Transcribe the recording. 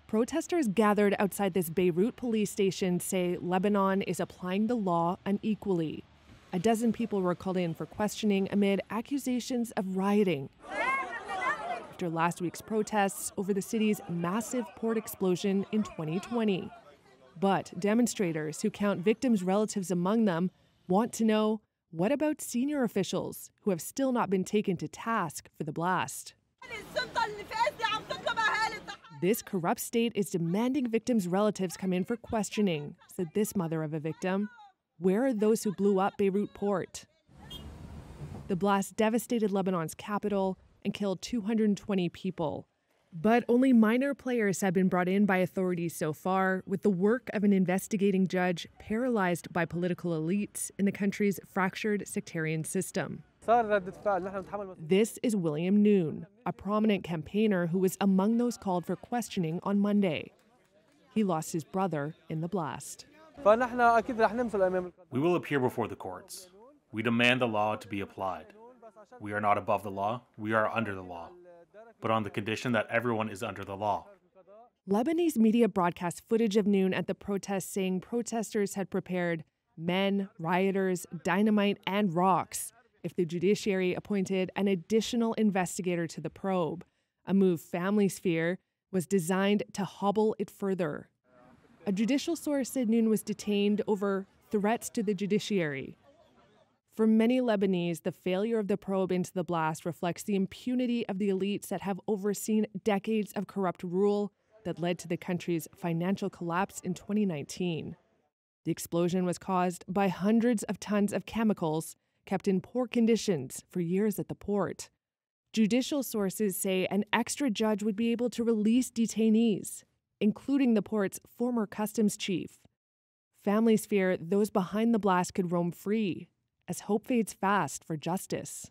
Protesters gathered outside this Beirut police station say Lebanon is applying the law unequally. A dozen people were called in for questioning amid accusations of rioting after last week's protests over the city's massive port explosion in 2020. But demonstrators, who count victims' relatives among them, want to know, what about senior officials who have still not been taken to task for the blast? This corrupt state is demanding victims' relatives come in for questioning, said this mother of a victim. Where are those who blew up Beirut port? The blast devastated Lebanon's capital and killed 220 people. But only minor players have been brought in by authorities so far, with the work of an investigating judge paralyzed by political elites in the country's fractured sectarian system. This is William Noon, a prominent campaigner who was among those called for questioning on Monday. He lost his brother in the blast. We will appear before the courts. We demand the law to be applied. We are not above the law, we are under the law, but on the condition that everyone is under the law. Lebanese media broadcast footage of Noon at the protest saying protesters had prepared men, rioters, dynamite, and rocks if the judiciary appointed an additional investigator to the probe, a move families fear was designed to hobble it further. A judicial source said Noon was detained over threats to the judiciary. For many Lebanese, the failure of the probe into the blast reflects the impunity of the elites that have overseen decades of corrupt rule that led to the country's financial collapse in 2019. The explosion was caused by hundreds of tons of chemicals kept in poor conditions for years at the port. Judicial sources say an extra judge would be able to release detainees, including the port's former customs chief. Families fear those behind the blast could roam free as hope fades fast for justice.